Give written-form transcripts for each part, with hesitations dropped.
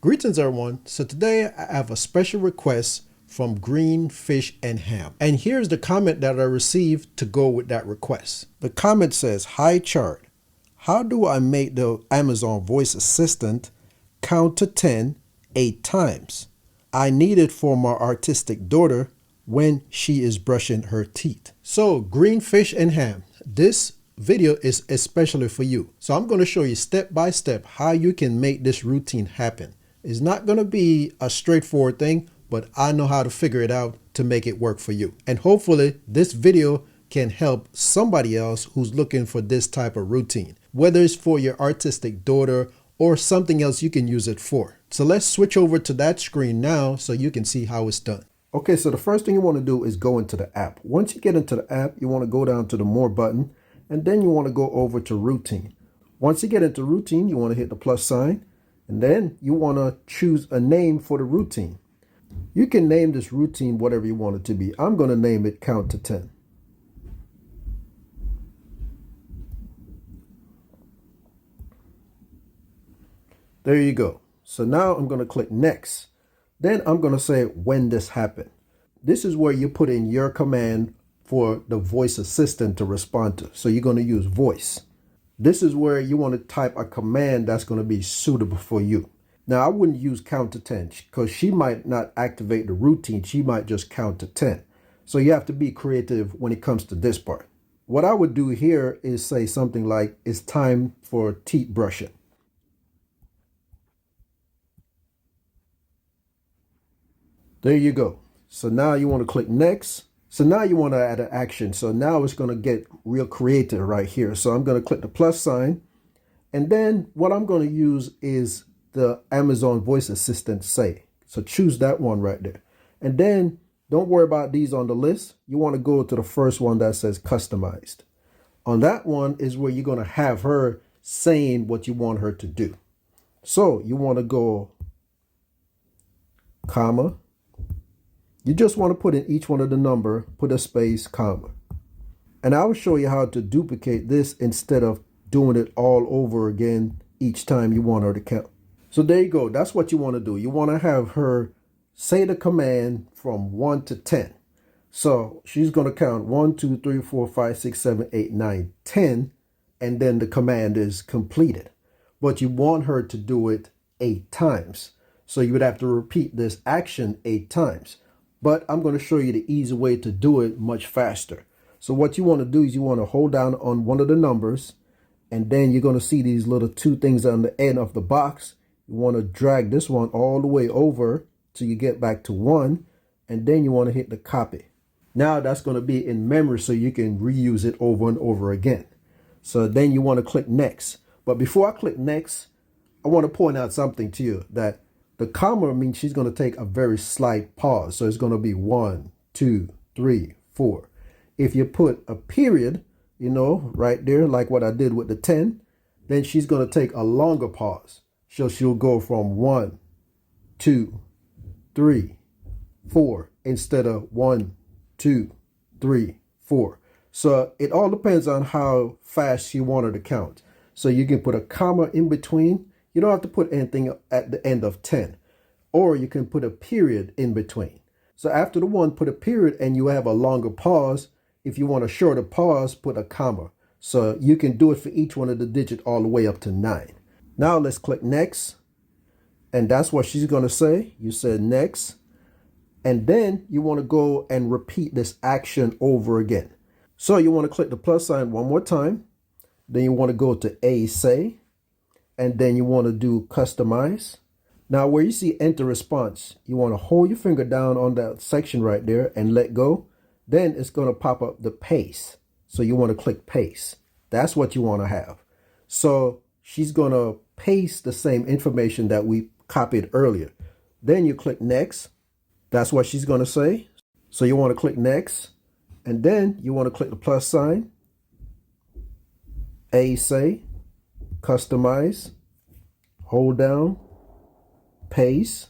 Greetings everyone. So today I have a special request from Green Fish and Ham. And here's the comment that I received to go with that request. The comment says, "Hi Chard, how do I make the Amazon voice assistant count to 10 8 times? I need it for my autistic daughter when she is brushing her teeth." So Green Fish and Ham, this video is especially for you. So I'm going to show you step by step how you can make this routine happen. It's not going to be a straightforward thing, but I know how to figure it out to make it work for you. And hopefully this video can help somebody else who's looking for this type of routine, whether it's for your artistic daughter or something else you can use it for. So let's switch over to that screen now so you can see how it's done. Okay, so the first thing you want to do is go into the app. Once you get into the app, you want to go down to the More button, and then you want to go over to Routine. Once you get into Routine, you want to hit the plus sign. And then you want to choose a name for the routine. You can name this routine whatever you want it to be. I'm going to name it Count to 10. There you go. So now I'm going to click Next. Then I'm going to say when this happened. This is where you put in your command for the voice assistant to respond to. So you're going to use voice. This is where you want to type a command that's going to be suitable for you. Now, I wouldn't use count to 10 because she might not activate the routine. She might just count to 10. So you have to be creative when it comes to this part. What I would do here is say something like, it's time for teeth brushing. There you go. So now you want to click Next. So now you want to add an action. So now it's going to get real creative right here. So I'm going to click the plus sign. And then what I'm going to use is the Amazon voice assistant say. So choose that one right there. And then don't worry about these on the list. You want to go to the first one that says customized. On that one is where you're going to have her saying what you want her to do. So you want to go comma. You just want to put in each one of the number, put a space, comma. And I will show you how to duplicate this instead of doing it all over again each time you want her to count. So there you go. That's what you want to do. You want to have her say the command from 1 to 10. So she's going to count 1, 2, 3, 4, 5, 6, 7, 8, 9, 10. And then the command is completed. But you want her to do it 8 times. So you would have to repeat this action 8 times. But I'm going to show you the easy way to do it much faster. So what you want to do is you want to hold down on one of the numbers, and then you're going to see these little 2 things on the end of the box. You want to drag this one all the way over till you get back to 1, and then you want to hit the copy. Now that's going to be in memory so you can reuse it over and over again. So then you want to click Next. But before I click Next, I want to point out something to you that the comma means she's going to take a very slight pause. So it's going to be 1, 2, 3, 4. If you put a period, right there, like what I did with the 10, then she's going to take a longer pause. So she'll go from 1, 2, 3, 4 instead of 1, 2, 3, 4. So it all depends on how fast you want her to count. So you can put a comma in between. You don't have to put anything at the end of 10, or you can put a period in between. So after the 1, put a period and you have a longer pause. If you want a shorter pause, put a comma. So you can do it for each one of the digits all the way up to 9. Now let's click Next. And that's what she's going to say. You said Next. And then you want to go and repeat this action over again. So you want to click the plus sign one more time. Then you want to go to A say. And then you want to do customize. Now where you see enter response, you want to hold your finger down on that section right there and let go. Then it's going to pop up the paste. So you want to click paste. That's what you want to have. So she's going to paste the same information that we copied earlier. Then you click Next. That's what she's going to say. So you want to click Next. And then you want to click the plus sign. A say. Customize, hold down, paste,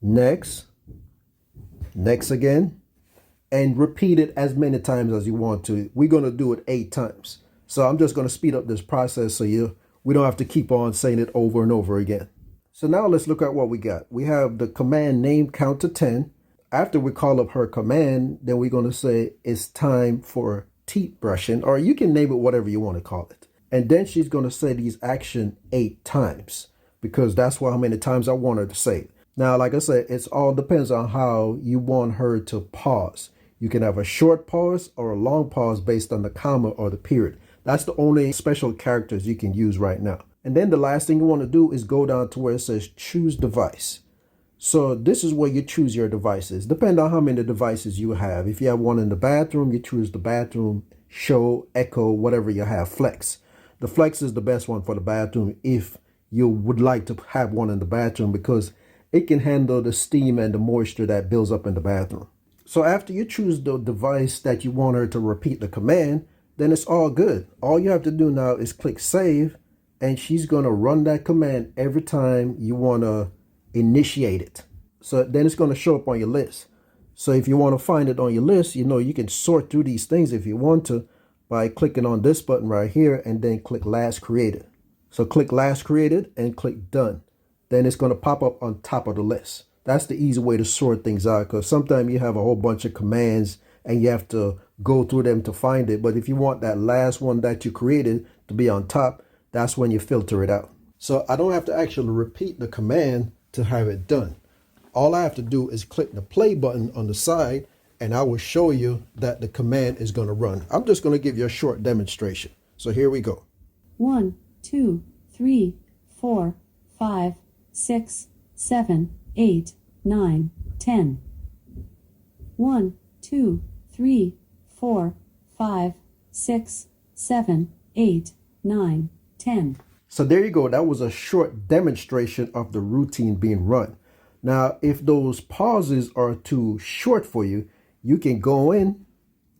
next, next again, and repeat it as many times as you want to. We're going to do it 8 times. So I'm just going to speed up this process so we don't have to keep on saying it over and over again. So now let's look at what we got. We have the command name count to 10. After we call up her command, then we're going to say it's time for teeth brushing, or you can name it whatever you want to call it. And then she's going to say these action 8 times because that's how many times I want her to say it. Now, like I said, it all depends on how you want her to pause. You can have a short pause or a long pause based on the comma or the period. That's the only special characters you can use right now. And then the last thing you want to do is go down to where it says choose device. So this is where you choose your devices. Depending on how many devices you have. If you have one in the bathroom, you choose the bathroom, show, echo, whatever you have, flex. The flex is the best one for the bathroom if you would like to have one in the bathroom because it can handle the steam and the moisture that builds up in the bathroom. So after you choose the device that you want her to repeat the command, then it's all good. All you have to do now is click save, and she's going to run that command every time you want to initiate it. So then it's going to show up on your list. So if you want to find it on your list, you can sort through these things if you want to by clicking on this button right here and then click last created. So click last created and click done. Then it's going to pop up on top of the list. That's the easy way to sort things out because sometimes you have a whole bunch of commands and you have to go through them to find it. But if you want that last one that you created to be on top, that's when you filter it out. So I don't have to actually repeat the command to have it done. All I have to do is click the play button on the side and I will show you that the command is going to run. I'm just going to give you a short demonstration. So here we go. 1, 2, 3, 4, 5, 6, 7, 8, 9, 10. 1, 2, 3, 4, 5, 6, 7, 8, 9, 10. So there you go. That was a short demonstration of the routine being run. Now, if those pauses are too short for you, you can go in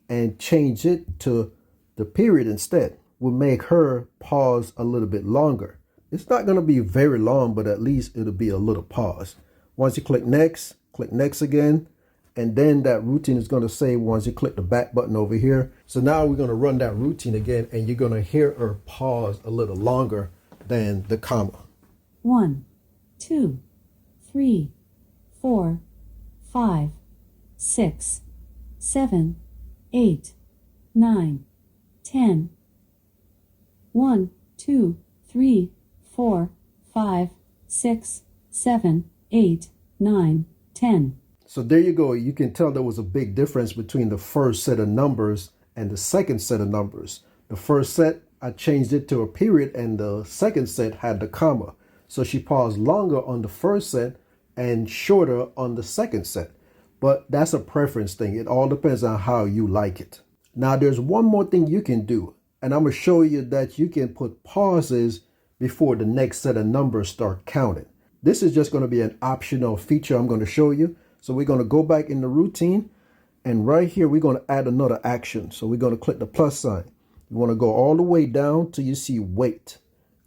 and change it to the period instead. We'll make her pause a little bit longer. It's not going to be very long, but at least it'll be a little pause. Once you click next again, and then that routine is going to say once you click the back button over here. So now we're going to run that routine again, and you're going to hear her pause a little longer than the comma. 1, 2, 3, 4, 5, 6, 7, 8, 9, 10. 1, 2, 3, 4, 5, 6, 7, 8, 9, 10. So there you go. You can tell there was a big difference between the first set of numbers and the second set of numbers. The first set, I changed it to a period, and the second set had the comma. So she paused longer on the first set and shorter on the second set. But that's a preference thing. It all depends on how you like it. Now there's one more thing you can do, and I'm going to show you that you can put pauses before the next set of numbers start counting. This is just going to be an optional feature I'm going to show you. So we're going to go back in the routine, and right here we're going to add another action. So we're going to click the plus sign. You want to go all the way down till you see wait.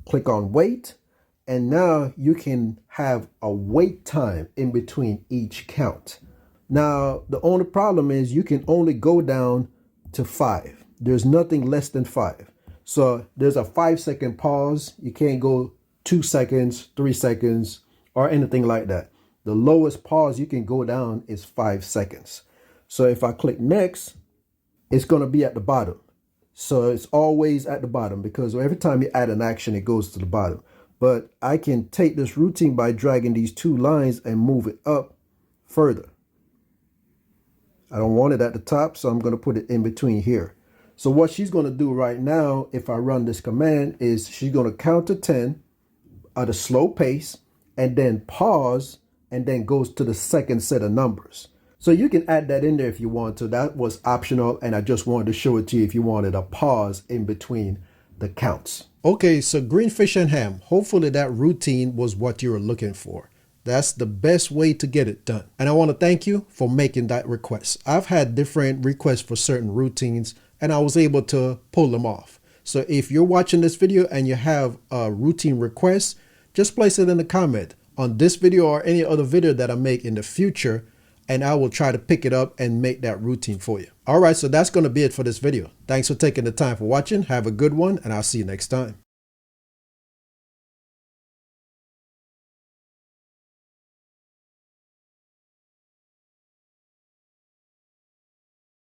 Click on wait, and now you can have a wait time in between each count. Now the only problem is you can only go down to 5. There's nothing less than 5. So there's a 5-second pause. You can't go 2 seconds, 3 seconds, or anything like that. The lowest pause you can go down is 5 seconds. So if I click next, it's going to be at the bottom. So it's always at the bottom because every time you add an action, it goes to the bottom. But I can take this routine by dragging these 2 lines and move it up further. I don't want it at the top, so I'm going to put it in between here. So what she's going to do right now, if I run this command, is she's going to count to 10 at a slow pace and then pause and then goes to the second set of numbers. So you can add that in there if you want to. That was optional, and I just wanted to show it to you if you wanted a pause in between the counts. Okay, so green fish and ham. Hopefully that routine was what you were looking for. That's the best way to get it done. And I want to thank you for making that request. I've had different requests for certain routines, and I was able to pull them off. So if you're watching this video and you have a routine request, just place it in the comment on this video or any other video that I make in the future, and I will try to pick it up and make that routine for you. All right, so that's going to be it for this video. Thanks for taking the time for watching. Have a good one, and I'll see you next time.